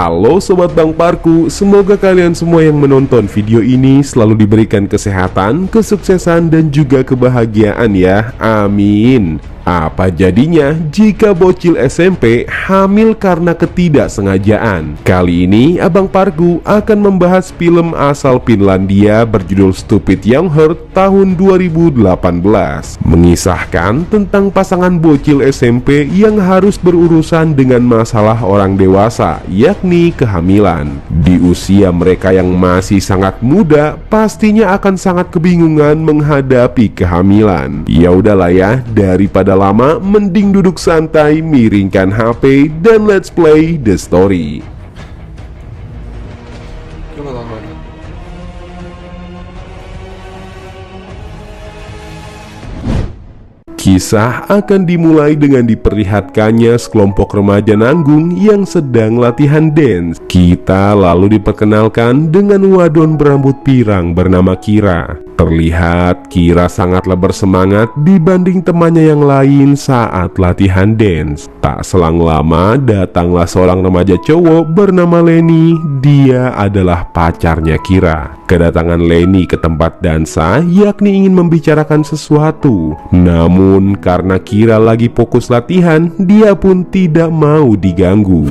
Halo Sobat Bang Parku, semoga kalian semua yang menonton video ini selalu diberikan kesehatan, kesuksesan, dan juga kebahagiaan ya, amin. Apa jadinya jika bocil SMP hamil karena ketidaksengajaan? Kali ini Abang Parku akan membahas film asal Finlandia berjudul Stupid Young Heart tahun 2018. Mengisahkan tentang pasangan bocil SMP yang harus berurusan dengan masalah orang dewasa, yakni kehamilan. Di usia mereka yang masih sangat muda, pastinya akan sangat kebingungan menghadapi kehamilan. Ya udahlah ya, daripada lama, mending duduk santai, miringkan HP, dan let's play the story. Kisah akan dimulai dengan diperlihatkannya sekelompok remaja nanggung yang sedang latihan dance. Kita lalu diperkenalkan dengan wadon berambut pirang bernama Kira. Terlihat Kira sangatlah bersemangat dibanding temannya yang lain saat latihan dance. Tak selang lama datanglah seorang remaja cowok bernama Lenny. Dia adalah pacarnya Kira. Kedatangan Lenny ke tempat dansa yakni ingin membicarakan sesuatu. Namun karena Kira lagi fokus latihan, dia pun tidak mau diganggu.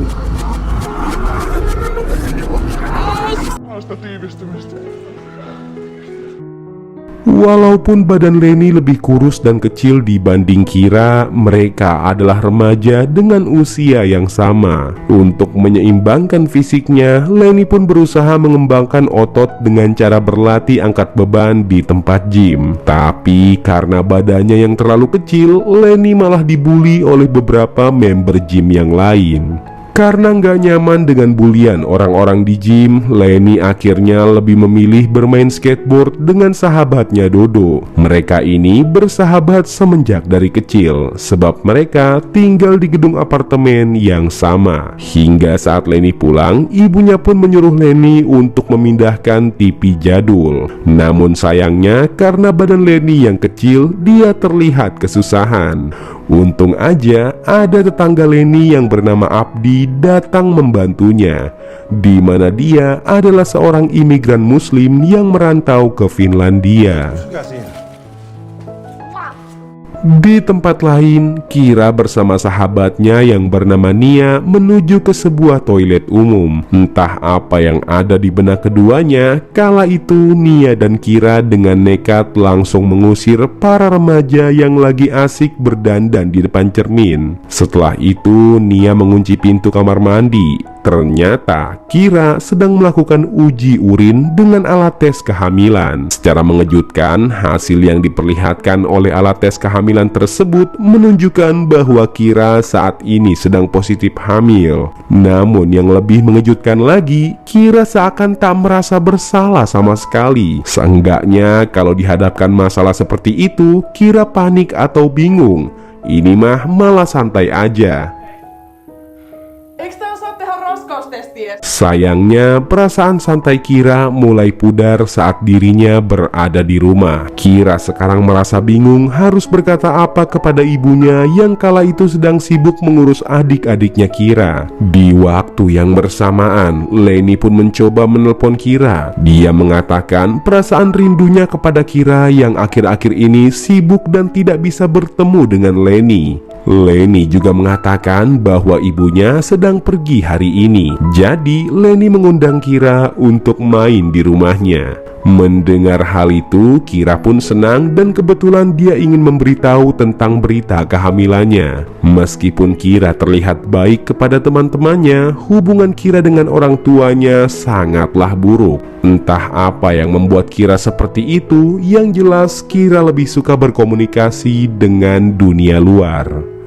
Walaupun badan Lenny lebih kurus dan kecil dibanding Kira, mereka adalah remaja dengan usia yang sama. Untuk menyeimbangkan fisiknya, Lenny pun berusaha mengembangkan otot dengan cara berlatih angkat beban di tempat gym. Tapi karena badannya yang terlalu kecil, Lenny malah dibully oleh beberapa member gym yang lain. Karena nggak nyaman dengan bulian orang-orang di gym, Lenny akhirnya lebih memilih bermain skateboard dengan sahabatnya Dodo. Mereka ini bersahabat semenjak dari kecil, sebab mereka tinggal di gedung apartemen yang sama. Hingga saat Lenny pulang, ibunya pun menyuruh Lenny untuk memindahkan TV jadul. Namun sayangnya, karena badan Lenny yang kecil, dia terlihat kesusahan. Untung aja ada tetangga Lenny yang bernama Abdi datang membantunya, di mana dia adalah seorang imigran muslim yang merantau ke Finlandia. Di tempat lain, Kira bersama sahabatnya yang bernama Nia menuju ke sebuah toilet umum. Entah apa yang ada di benak keduanya, kala itu Nia dan Kira dengan nekat langsung mengusir para remaja yang lagi asik berdandan di depan cermin. Setelah itu, Nia mengunci pintu kamar mandi. Ternyata Kira sedang melakukan uji urin dengan alat tes kehamilan. Secara mengejutkan, hasil yang diperlihatkan oleh alat tes kehamilan tersebut menunjukkan bahwa Kira saat ini sedang positif hamil. Namun yang lebih mengejutkan lagi, Kira seakan tak merasa bersalah sama sekali. Seenggaknya kalau dihadapkan masalah seperti itu, Kira panik atau bingung. Ini mah malah santai aja. Sayangnya, perasaan santai Kira mulai pudar saat dirinya berada di rumah. Kira sekarang merasa bingung harus berkata apa kepada ibunya yang kala itu sedang sibuk mengurus adik-adiknya Kira. Di waktu yang bersamaan, Lenny pun mencoba menelpon Kira. Dia mengatakan perasaan rindunya kepada Kira yang akhir-akhir ini sibuk dan tidak bisa bertemu dengan Lenny. Lenny juga mengatakan bahwa ibunya sedang pergi hari ini. Jadi Lenny mengundang Kira untuk main di rumahnya. Mendengar hal itu, Kira pun senang dan kebetulan dia ingin memberitahu tentang berita kehamilannya. Meskipun Kira terlihat baik kepada teman-temannya, hubungan Kira dengan orang tuanya sangatlah buruk. Entah apa yang membuat Kira seperti itu, yang jelas Kira lebih suka berkomunikasi dengan dunia luar.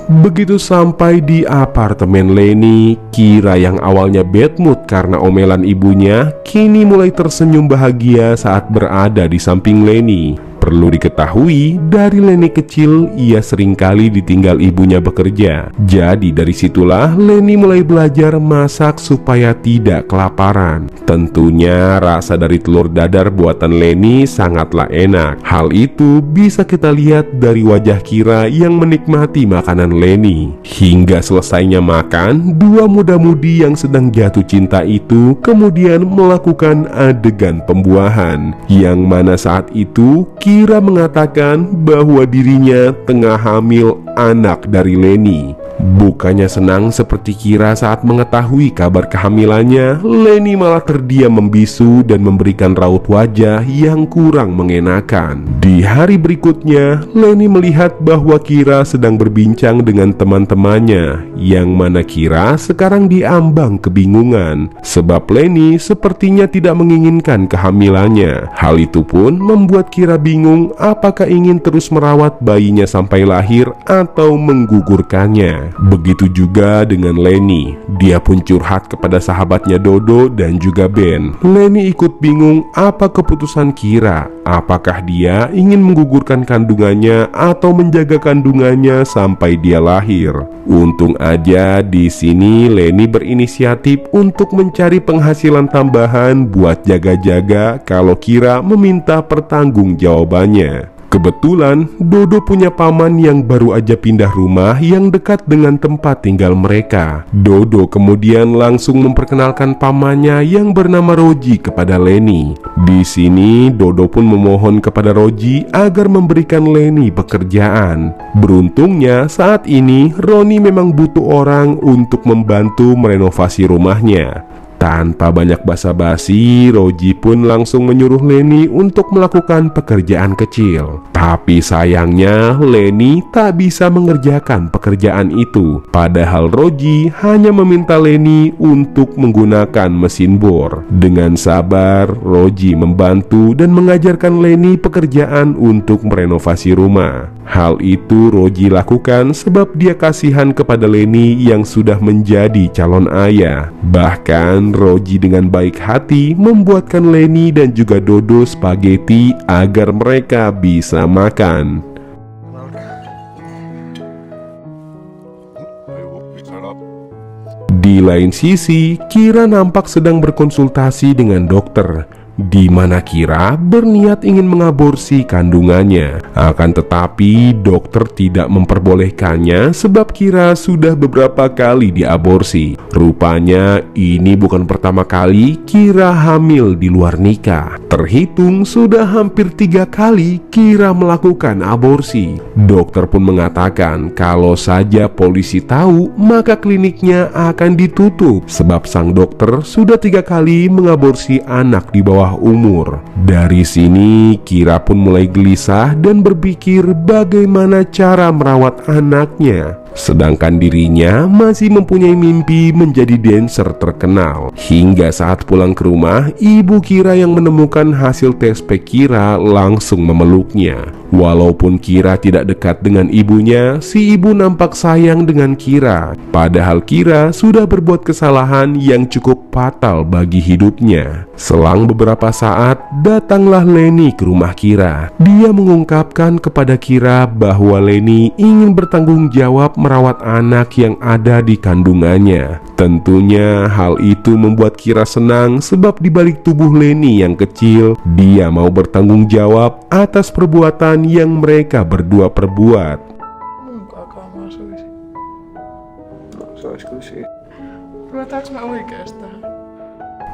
Begitu sampai di apartemen Lenny, Kira yang awalnya bad mood karena omelan ibunya, kini mulai tersenyum bahagia saat berada di samping Lenny. Perlu diketahui, dari Leni kecil ia seringkali ditinggal ibunya bekerja. Jadi dari situlah Leni mulai belajar masak supaya tidak kelaparan. Tentunya rasa dari telur dadar buatan Leni sangatlah enak. Hal itu bisa kita lihat dari wajah Kira yang menikmati makanan Leni. Hingga selesainya makan, dua muda-mudi yang sedang jatuh cinta itu kemudian melakukan adegan pembuahan, yang mana saat itu Kira mengatakan bahwa dirinya tengah hamil anak dari Leni. Bukannya senang seperti Kira saat mengetahui kabar kehamilannya, Leni malah terdiam membisu dan memberikan raut wajah yang kurang mengenakan. Di hari berikutnya, Leni melihat bahwa Kira sedang berbincang dengan teman-temannya, yang mana Kira sekarang diambang kebingungan, sebab Leni sepertinya tidak menginginkan kehamilannya. Hal itu pun membuat Kira bingung apakah ingin terus merawat bayinya sampai lahir atau menggugurkannya. Begitu juga dengan Leni, dia pun curhat kepada sahabatnya Dodo dan juga Ben. Leni ikut bingung apa keputusan Kira, apakah dia ingin menggugurkan kandungannya atau menjaga kandungannya sampai dia lahir. Untung aja di sini Leni berinisiatif untuk mencari penghasilan tambahan buat jaga-jaga kalau Kira meminta pertanggungjawabannya. Kebetulan Dodo punya paman yang baru aja pindah rumah yang dekat dengan tempat tinggal mereka. Dodo kemudian langsung memperkenalkan pamannya yang bernama Roji kepada Leni. Di sini Dodo pun memohon kepada Roji agar memberikan Leni pekerjaan. Beruntungnya saat ini Roni memang butuh orang untuk membantu merenovasi rumahnya. Tanpa banyak basa-basi, Roji pun langsung menyuruh Leni untuk melakukan pekerjaan kecil. Tapi sayangnya Leni tak bisa mengerjakan pekerjaan itu. Padahal Roji hanya meminta Leni untuk menggunakan mesin bor. Dengan sabar, Roji membantu dan mengajarkan Leni pekerjaan untuk merenovasi rumah. Hal itu Roji lakukan sebab dia kasihan kepada Leni yang sudah menjadi calon ayah. Bahkan Roji dengan baik hati membuatkan Leni dan juga Dodo spaghetti agar mereka bisa makan. Di lain sisi, Kira nampak sedang berkonsultasi dengan dokter, di mana Kira berniat ingin mengaborsi kandungannya. Akan tetapi dokter tidak memperbolehkannya sebab Kira sudah beberapa kali diaborsi. Rupanya ini bukan pertama kali Kira hamil di luar nikah. Terhitung sudah hampir 3 kali Kira melakukan aborsi. Dokter pun mengatakan kalau saja polisi tahu maka kliniknya akan ditutup, sebab sang dokter sudah 3 kali mengaborsi anak di bawah umur. Dari sini Kira pun mulai gelisah dan berpikir bagaimana cara merawat anaknya. Sedangkan dirinya masih mempunyai mimpi menjadi dancer terkenal. Hingga saat pulang ke rumah, ibu Kira yang menemukan hasil tes pack Kira langsung memeluknya. Walaupun Kira tidak dekat dengan ibunya, si ibu nampak sayang dengan Kira. Padahal Kira sudah berbuat kesalahan yang cukup fatal bagi hidupnya. Selang beberapa saat, datanglah Leni ke rumah Kira. Dia mengungkapkan kepada Kira bahwa Leni ingin bertanggung jawab merawat anak yang ada di kandungannya. Tentunya hal itu membuat Kira senang sebab di balik tubuh Leni yang kecil, dia mau bertanggung jawab atas perbuatan yang mereka berdua perbuat.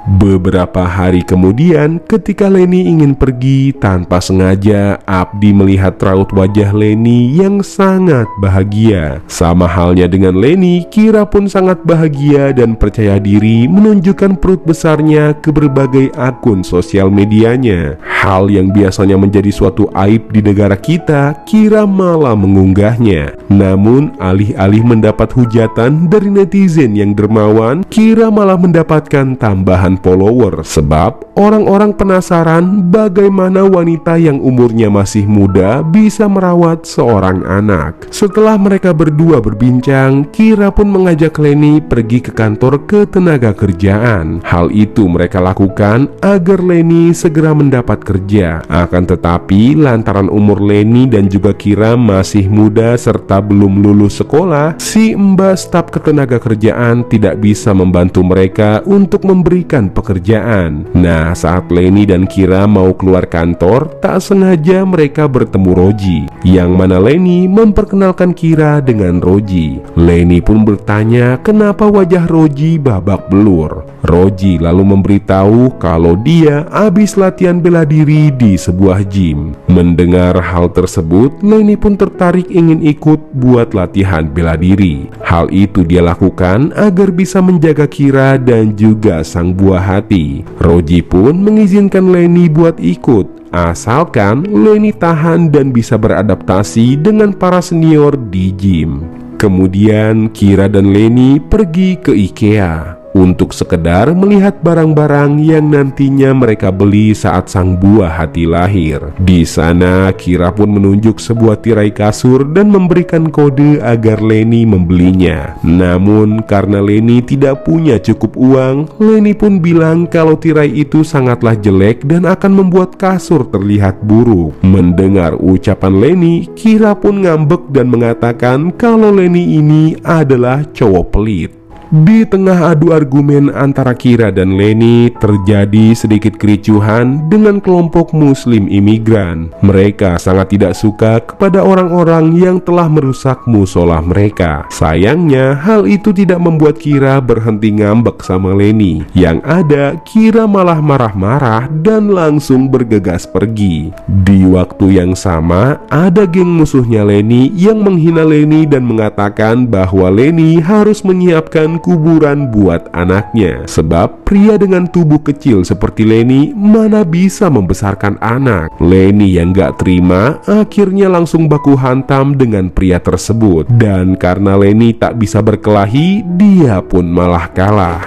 Beberapa hari kemudian, ketika Leni ingin pergi, tanpa sengaja Abdi melihat raut wajah Leni yang sangat bahagia. Sama halnya dengan Leni, Kira pun sangat bahagia dan percaya diri menunjukkan perut besarnya ke berbagai akun sosial medianya. Hal yang biasanya menjadi suatu aib di negara kita, Kira malah mengunggahnya. Namun, alih-alih mendapat hujatan dari netizen yang dermawan, Kira malah mendapatkan tambahan jutaan follower, sebab orang-orang penasaran bagaimana wanita yang umurnya masih muda bisa merawat seorang anak. Setelah mereka berdua berbincang, Kira pun mengajak Leni pergi ke kantor ketenagakerjaan. Hal itu mereka lakukan agar Leni segera mendapat kerja. Akan tetapi lantaran umur Leni dan juga Kira masih muda serta belum lulus sekolah, si mbak staf ketenagakerjaan tidak bisa membantu mereka untuk memberikan pekerjaan. Nah, saat Leni dan Kira mau keluar kantor, tak sengaja mereka bertemu Roji, yang mana Leni memperkenalkan Kira dengan Roji. Leni pun bertanya kenapa wajah Roji babak belur. Roji lalu memberitahu kalau dia habis latihan bela diri di sebuah gym. Mendengar hal tersebut, Leni pun tertarik ingin ikut buat latihan bela diri. Hal itu dia lakukan agar bisa menjaga Kira dan juga sang buah hati. Roji pun mengizinkan Leni buat ikut, asalkan Leni tahan dan bisa beradaptasi dengan para senior di gym. Kemudian Kira dan Leni pergi ke IKEA untuk sekedar melihat barang-barang yang nantinya mereka beli saat sang buah hati lahir. Di sana Kira pun menunjuk sebuah tirai kasur dan memberikan kode agar Leni membelinya. Namun karena Leni tidak punya cukup uang, Leni pun bilang kalau tirai itu sangatlah jelek dan akan membuat kasur terlihat buruk. Mendengar ucapan Leni, Kira pun ngambek dan mengatakan kalau Leni ini adalah cowok pelit. Di tengah adu argumen antara Kira dan Leni, terjadi sedikit kericuhan dengan kelompok muslim imigran. Mereka sangat tidak suka kepada orang-orang yang telah merusak musola mereka. Sayangnya, hal itu tidak membuat Kira berhenti ngambek sama Leni. Yang ada, Kira malah marah-marah dan langsung bergegas pergi. Di waktu yang sama, ada geng musuhnya Leni yang menghina Leni dan mengatakan bahwa Leni harus menyiapkan kuburan buat anaknya, sebab pria dengan tubuh kecil seperti Leni mana bisa membesarkan anak. Leni yang gak terima akhirnya langsung baku hantam dengan pria tersebut, dan karena Leni tak bisa berkelahi, dia pun malah kalah.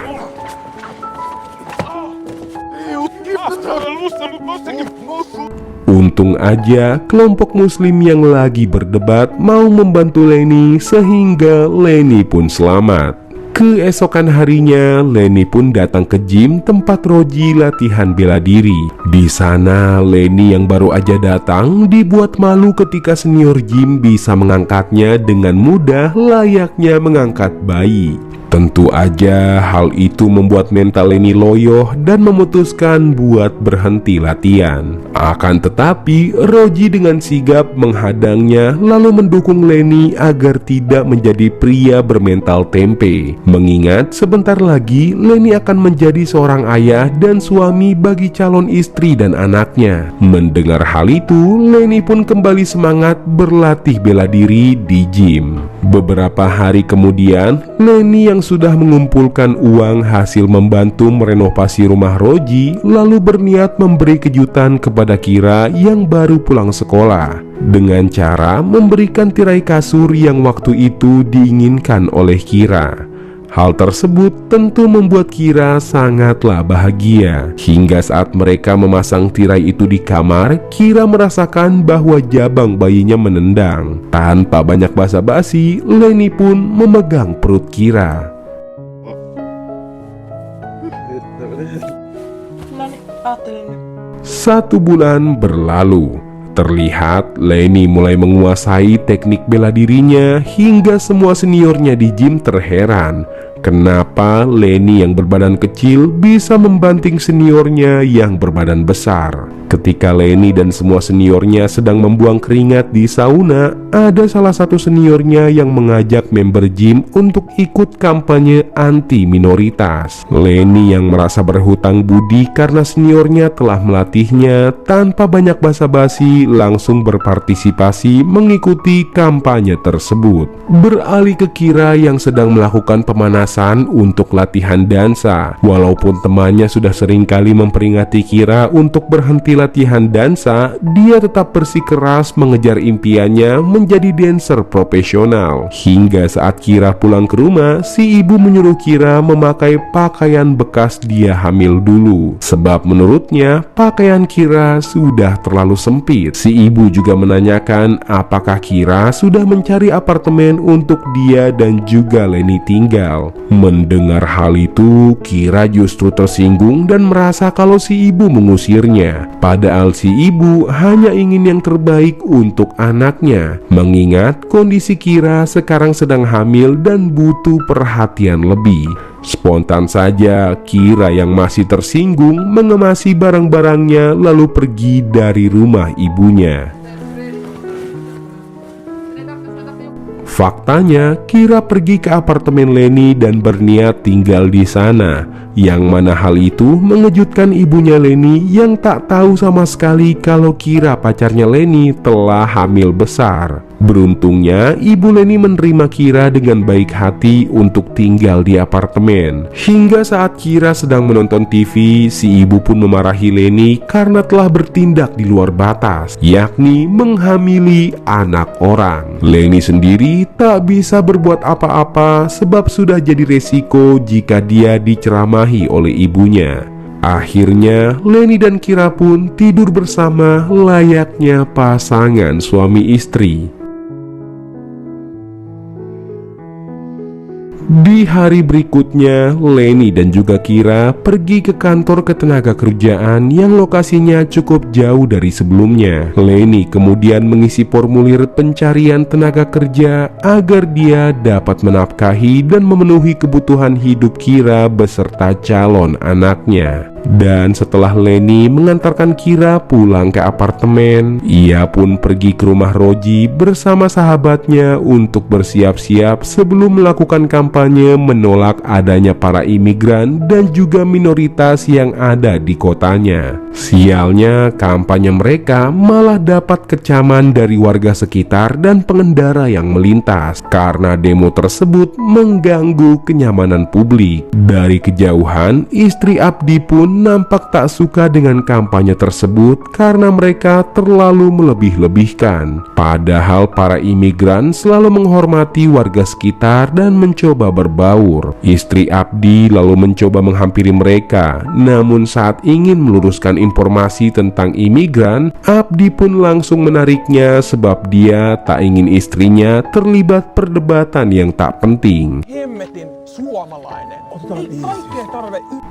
Untung aja kelompok muslim yang lagi berdebat mau membantu Leni sehingga Leni pun selamat. Keesokan harinya, Leni pun datang ke gym tempat Roji latihan bela diri. Di sana, Leni yang baru aja datang dibuat malu ketika senior gym bisa mengangkatnya dengan mudah layaknya mengangkat bayi. Tentu aja hal itu membuat mental Leni loyoh dan memutuskan buat berhenti latihan. Akan tetapi Roji dengan sigap menghadangnya lalu mendukung Leni agar tidak menjadi pria bermental tempe. Mengingat sebentar lagi Leni akan menjadi seorang ayah dan suami bagi calon istri dan anaknya. Mendengar hal itu, Leni pun kembali semangat berlatih bela diri di gym. Beberapa hari kemudian, Leni yang sudah mengumpulkan uang hasil membantu merenovasi rumah Roji lalu berniat memberi kejutan kepada Kira yang baru pulang sekolah dengan cara memberikan tirai kasur yang waktu itu diinginkan oleh Kira. Hal tersebut tentu membuat Kira sangatlah bahagia. Hingga saat mereka memasang tirai itu di kamar, Kira merasakan bahwa jabang bayinya menendang. Tanpa banyak basa-basi, Leni pun memegang perut Kira. 1 bulan berlalu. Terlihat Leni mulai menguasai teknik bela dirinya hingga semua seniornya di gym terheran. Kenapa Leni yang berbadan kecil bisa membanting seniornya yang berbadan besar? Ketika Leni dan semua seniornya sedang membuang keringat di sauna, ada salah satu seniornya yang mengajak member gym untuk ikut kampanye anti minoritas. Leni yang merasa berhutang budi karena seniornya telah melatihnya, tanpa banyak basa-basi langsung berpartisipasi mengikuti kampanye tersebut. Beralih ke Kira yang sedang melakukan pemanasan untuk latihan dansa. Walaupun temannya sudah seringkali memperingati Kira untuk berhenti latihan dansa, dia tetap bersikeras mengejar impiannya menjadi dancer profesional. Hingga saat Kira pulang ke rumah, si ibu menyuruh Kira memakai pakaian bekas dia hamil dulu. Sebab menurutnya pakaian Kira sudah terlalu sempit. Si ibu juga menanyakan apakah Kira sudah mencari apartemen untuk dia dan juga Leni tinggal. Mendengar hal itu, Kira justru tersinggung dan merasa kalau si ibu mengusirnya. Padahal si ibu hanya ingin yang terbaik untuk anaknya, mengingat kondisi Kira sekarang sedang hamil dan butuh perhatian lebih. Spontan saja Kira yang masih tersinggung mengemasi barang-barangnya lalu pergi dari rumah ibunya. Faktanya, Kira pergi ke apartemen Leni dan berniat tinggal di sana. Yang mana hal itu mengejutkan ibunya Leni yang tak tahu sama sekali kalau Kira pacarnya Leni telah hamil besar. Beruntungnya, ibu Leni menerima Kira dengan baik hati untuk tinggal di apartemen. Hingga saat Kira sedang menonton TV, si ibu pun memarahi Leni karena telah bertindak di luar batas, yakni menghamili anak orang. Leni sendiri tak bisa berbuat apa-apa sebab sudah jadi resiko jika dia diceramahi oleh ibunya. Akhirnya, Leni dan Kira pun tidur bersama layaknya pasangan suami istri. Di hari berikutnya, Leni dan juga Kira pergi ke kantor ketenagakerjaan yang lokasinya cukup jauh dari sebelumnya. Leni kemudian mengisi formulir pencarian tenaga kerja agar dia dapat menafkahi dan memenuhi kebutuhan hidup Kira beserta calon anaknya. Dan setelah Leni mengantarkan Kira pulang ke apartemen, ia pun pergi ke rumah Roji bersama sahabatnya untuk bersiap-siap sebelum melakukan kampanye menolak adanya para imigran dan juga minoritas yang ada di kotanya. Sialnya, kampanye mereka malah dapat kecaman dari warga sekitar dan pengendara yang melintas karena demo tersebut mengganggu kenyamanan publik. Dari kejauhan, istri Abdi pun nampak tak suka dengan kampanye tersebut karena mereka terlalu melebih-lebihkan. Padahal para imigran selalu menghormati warga sekitar dan mencoba berbaur. Istri Abdi lalu mencoba menghampiri mereka, namun saat ingin meluruskan informasi tentang imigran, Abdi pun langsung menariknya sebab dia tak ingin istrinya terlibat perdebatan yang tak penting.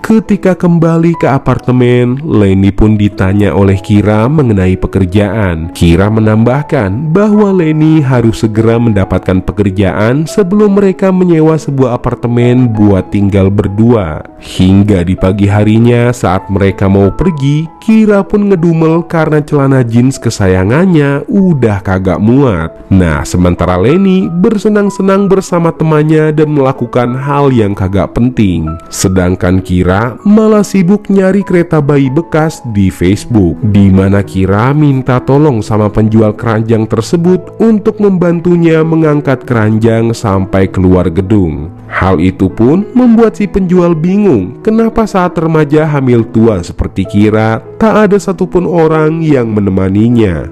Ketika kembali ke apartemen, Leni pun ditanya oleh Kira mengenai pekerjaan. Kira menambahkan bahwa Leni harus segera mendapatkan pekerjaan sebelum mereka menyewa sebuah apartemen buat tinggal berdua. Hingga di pagi harinya saat mereka mau pergi, Kira pun ngedumel karena celana jeans kesayangannya udah kagak muat. Nah, sementara Leni bersenang-senang bersama temannya dan melakukan hal yang kagak penting. Sedangkan Kira malah sibuk nyari kereta bayi bekas di Facebook, di mana Kira minta tolong sama penjual keranjang tersebut untuk membantunya mengangkat keranjang sampai keluar gedung. Hal itu pun membuat si penjual bingung kenapa saat remaja hamil tua seperti Kira tak ada satupun orang yang menemaninya.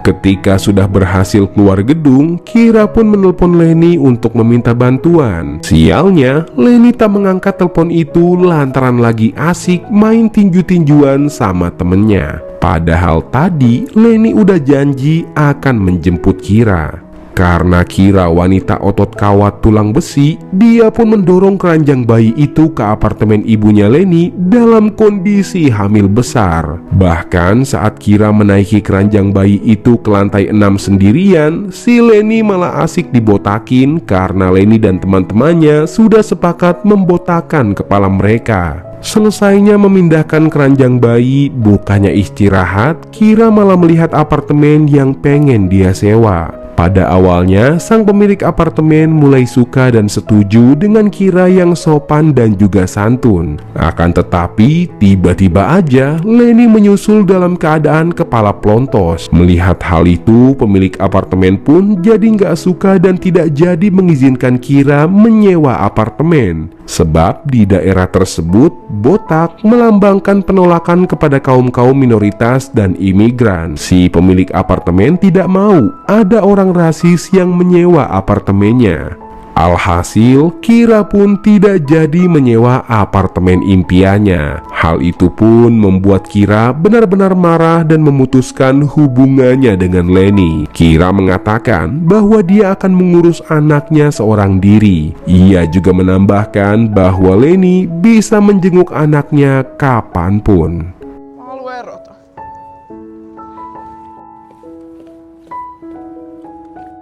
Ketika sudah berhasil keluar gedung, Kira pun menelpon Leni untuk meminta bantuan. Sialnya, Leni tak mengangkat telepon itu lantaran lagi asik main tinju-tinjuan sama temennya. Padahal tadi Leni udah janji akan menjemput Kira. Karena Kira wanita otot kawat tulang besi, dia pun mendorong keranjang bayi itu ke apartemen ibunya Leni dalam kondisi hamil besar. Bahkan saat Kira menaiki keranjang bayi itu ke lantai 6 sendirian, si Leni malah asik dibotakin karena Leni dan teman-temannya sudah sepakat membotakan kepala mereka. Selesainya memindahkan keranjang bayi, bukannya istirahat, Kira malah melihat apartemen yang pengen dia sewa. Pada awalnya, sang pemilik apartemen mulai suka dan setuju dengan Kira yang sopan dan juga santun. Akan tetapi, tiba-tiba aja Leni menyusul dalam keadaan kepala plontos. Melihat hal itu, pemilik apartemen pun jadi nggak suka dan tidak jadi mengizinkan Kira menyewa apartemen. Sebab di daerah tersebut, botak melambangkan penolakan kepada kaum-kaum minoritas dan imigran. Si pemilik apartemen tidak mau ada orang rasis yang menyewa apartemennya. Alhasil, Kira pun tidak jadi menyewa apartemen impiannya. Hal itu pun membuat Kira benar-benar marah dan memutuskan hubungannya dengan Leni. Kira mengatakan bahwa dia akan mengurus anaknya seorang diri. Ia juga menambahkan bahwa Leni bisa menjenguk anaknya kapanpun.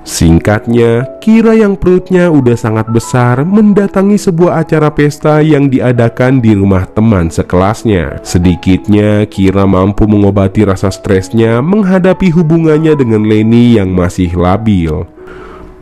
Singkatnya, Kira yang perutnya udah sangat besar mendatangi sebuah acara pesta yang diadakan di rumah teman sekelasnya. Sedikitnya, Kira mampu mengobati rasa stresnya menghadapi hubungannya dengan Leni yang masih labil.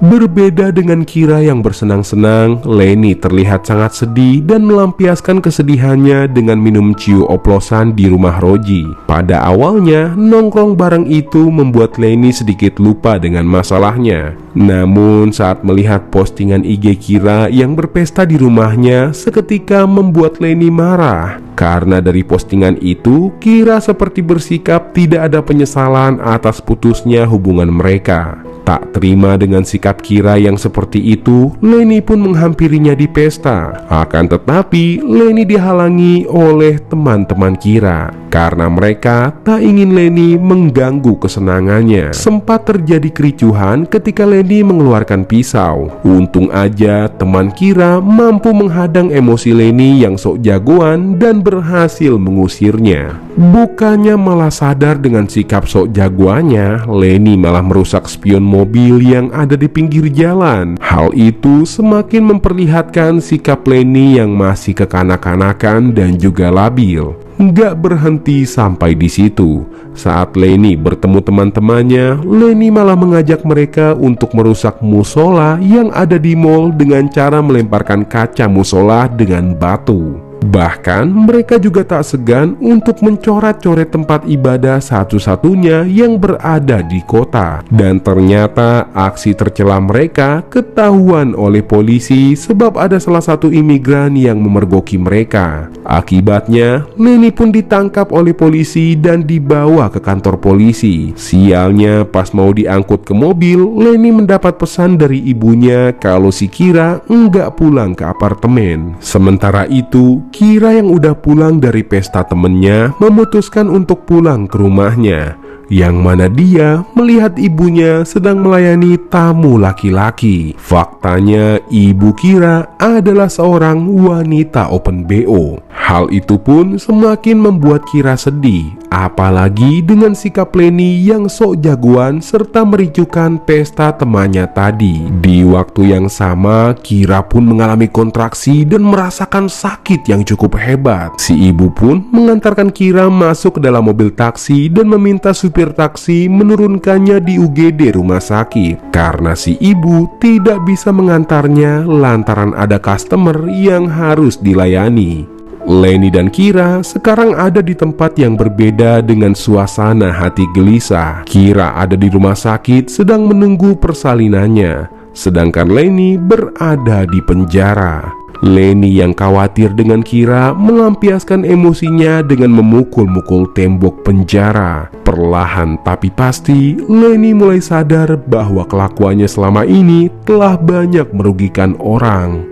Berbeda dengan Kira yang bersenang-senang, Leni terlihat sangat sedih dan melampiaskan kesedihannya dengan minum ciu oplosan di rumah Roji. Pada awalnya, nongkrong bareng itu membuat Leni sedikit lupa dengan masalahnya. Namun saat melihat postingan IG Kira yang berpesta di rumahnya, seketika membuat Leni marah. Karena dari postingan itu, Kira seperti bersikap tidak ada penyesalan atas putusnya hubungan mereka. Tak terima dengan sikap Kira yang seperti itu, Leni pun menghampirinya di pesta. Akan tetapi, Leni dihalangi oleh teman-teman Kira karena mereka tak ingin Leni mengganggu kesenangannya. Sempat terjadi kericuhan ketika Leni mengeluarkan pisau. Untung aja teman Kira mampu menghadang emosi Leni yang sok jagoan dan berhasil mengusirnya. Bukannya malah sadar dengan sikap sok jagoannya, Leni malah merusak spion mobil yang ada di pinggir jalan. Hal itu semakin memperlihatkan sikap Leni yang masih kekanak-kanakan dan juga labil. Nggak berhenti sampai di situ. Saat Leni bertemu teman-temannya, Leni malah mengajak mereka untuk merusak musola yang ada di mall dengan cara melemparkan kaca musola dengan batu. Bahkan mereka juga tak segan untuk mencoret-coret tempat ibadah satu-satunya yang berada di kota. Dan ternyata aksi tercela mereka ketahuan oleh polisi sebab ada salah satu imigran yang memergoki mereka. Akibatnya Leni pun ditangkap oleh polisi dan dibawa ke kantor polisi. Sialnya pas mau diangkut ke mobil, Leni mendapat pesan dari ibunya kalau si Kira enggak pulang ke apartemen. Sementara itu Kira yang udah pulang dari pesta temennya memutuskan untuk pulang ke rumahnya, yang mana dia melihat ibunya sedang melayani tamu laki-laki. Faktanya ibu Kira adalah seorang wanita open BO. Hal itu pun semakin membuat Kira sedih, apalagi dengan sikap Leni yang sok jagoan serta mericukan pesta temannya tadi. Di waktu yang sama, Kira pun mengalami kontraksi dan merasakan sakit yang cukup hebat. Si ibu pun mengantarkan Kira masuk ke dalam mobil taksi dan meminta supir taksi menurunkannya di UGD rumah sakit karena si ibu tidak bisa mengantarnya lantaran ada customer yang harus dilayani. Leni dan Kira sekarang ada di tempat yang berbeda dengan suasana hati gelisah. Kira ada di rumah sakit sedang menunggu persalinannya, sedangkan Leni berada di penjara. Leni yang khawatir dengan Kira melampiaskan emosinya dengan memukul-mukul tembok penjara. Perlahan tapi pasti, Leni mulai sadar bahwa kelakuannya selama ini telah banyak merugikan orang.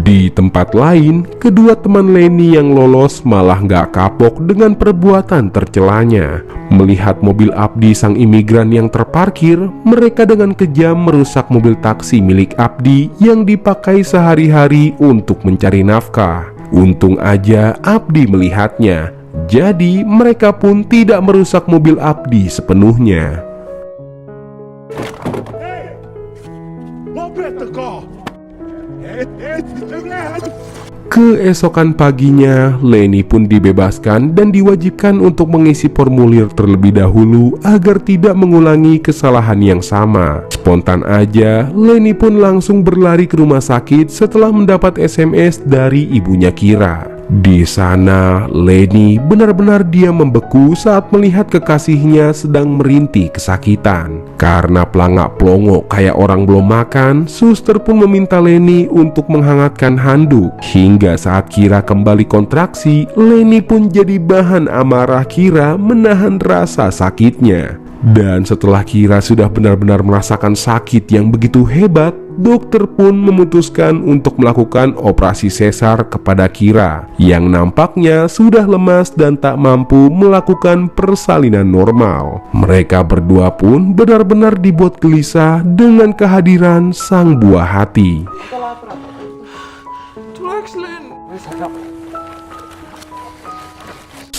Di tempat lain, kedua teman Leni yang lolos malah nggak kapok dengan perbuatan tercelanya. Melihat mobil Abdi sang imigran yang terparkir, mereka dengan kejam merusak mobil taksi milik Abdi yang dipakai sehari-hari untuk mencari nafkah. Untung aja Abdi melihatnya, jadi mereka pun tidak merusak mobil Abdi sepenuhnya. Keesokan paginya, Leni pun dibebaskan dan diwajibkan untuk mengisi formulir terlebih dahulu agar tidak mengulangi kesalahan yang sama. Spontan aja, Leni pun langsung berlari ke rumah sakit setelah mendapat SMS dari ibunya Kira. Di sana, Leni benar-benar diam membeku saat melihat kekasihnya sedang merintih kesakitan. Karena pelangak-pelongo kayak orang belum makan, suster pun meminta Leni untuk menghangatkan handuk. Hingga saat Kira kembali kontraksi, Leni pun jadi bahan amarah Kira menahan rasa sakitnya. Dan setelah Kira sudah benar-benar merasakan sakit yang begitu hebat, dokter pun memutuskan untuk melakukan operasi sesar kepada Kira yang nampaknya sudah lemas dan tak mampu melakukan persalinan normal. Mereka berdua pun benar-benar dibuat gelisah dengan kehadiran sang buah hati.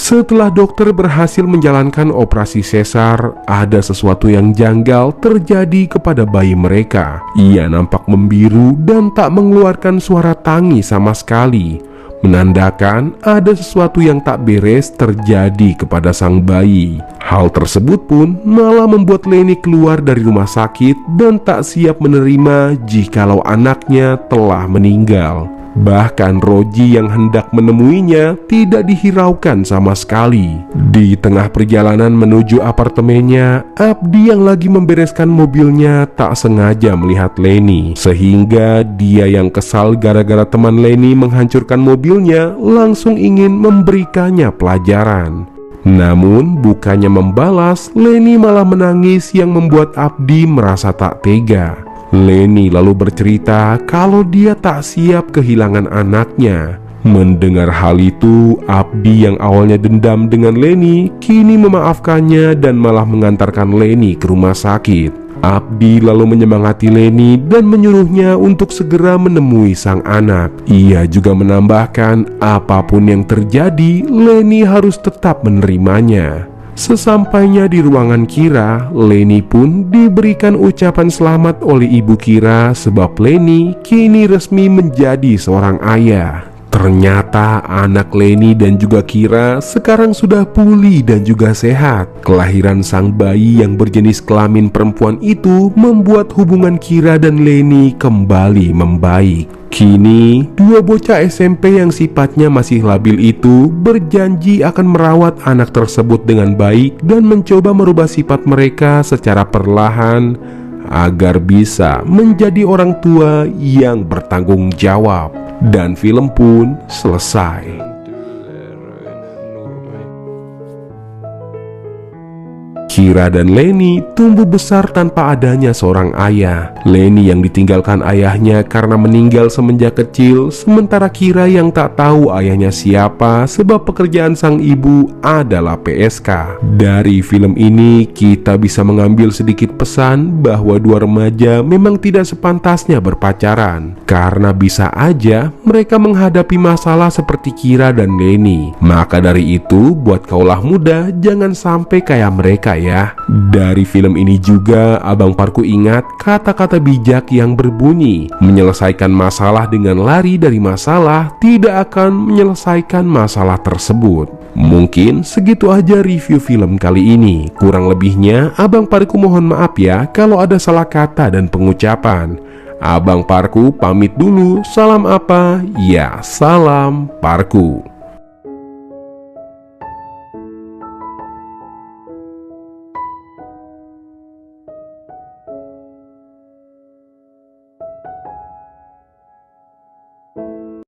Setelah dokter berhasil menjalankan operasi sesar, ada sesuatu yang janggal terjadi kepada bayi mereka. Ia nampak membiru dan tak mengeluarkan suara tangis sama sekali, menandakan ada sesuatu yang tak beres terjadi kepada sang bayi. Hal tersebut pun malah membuat Leni keluar dari rumah sakit dan tak siap menerima jikalau anaknya telah meninggal. Bahkan Roji yang hendak menemuinya tidak dihiraukan sama sekali. Di tengah perjalanan menuju apartemennya, Abdi yang lagi membereskan mobilnya tak sengaja melihat Leni. Sehingga dia yang kesal gara-gara teman Leni menghancurkan mobilnya langsung ingin memberikannya pelajaran. Namun bukannya membalas, Leni malah menangis yang membuat Abdi merasa tak tega. Leni lalu bercerita kalau dia tak siap kehilangan anaknya. Mendengar hal itu, Abdi yang awalnya dendam dengan Leni kini memaafkannya dan malah mengantarkan Leni ke rumah sakit. Abdi lalu menyemangati Leni dan menyuruhnya untuk segera menemui sang anak. Ia juga menambahkan apapun yang terjadi, Leni harus tetap menerimanya. Sesampainya di ruangan Kira, Leni pun diberikan ucapan selamat oleh ibu Kira sebab Leni kini resmi menjadi seorang ayah. Ternyata anak Leni dan juga Kira sekarang sudah pulih dan juga sehat. Kelahiran sang bayi yang berjenis kelamin perempuan itu membuat hubungan Kira dan Leni kembali membaik. Kini, dua bocah SMP yang sifatnya masih labil itu berjanji akan merawat anak tersebut dengan baik dan mencoba merubah sifat mereka secara perlahan agar bisa menjadi orang tua yang bertanggung jawab. Dan film pun selesai. Kira dan Leni tumbuh besar tanpa adanya seorang ayah. Leni yang ditinggalkan ayahnya karena meninggal semenjak kecil, sementara Kira yang tak tahu ayahnya siapa sebab pekerjaan sang ibu adalah PSK. Dari film ini kita bisa mengambil sedikit pesan bahwa dua remaja memang tidak sepantasnya berpacaran, karena bisa aja mereka menghadapi masalah seperti Kira dan Leni. Maka dari itu, buat kaulah muda jangan sampai kayak mereka ya. Dari film ini juga Abang Parku ingat kata-kata bijak yang berbunyi, menyelesaikan masalah dengan lari dari masalah tidak akan menyelesaikan masalah tersebut. Mungkin segitu aja review film kali ini. Kurang lebihnya Abang Parku mohon maaf ya kalau ada salah kata dan pengucapan. Abang Parku pamit dulu. Salam apa? Ya, salam Parku.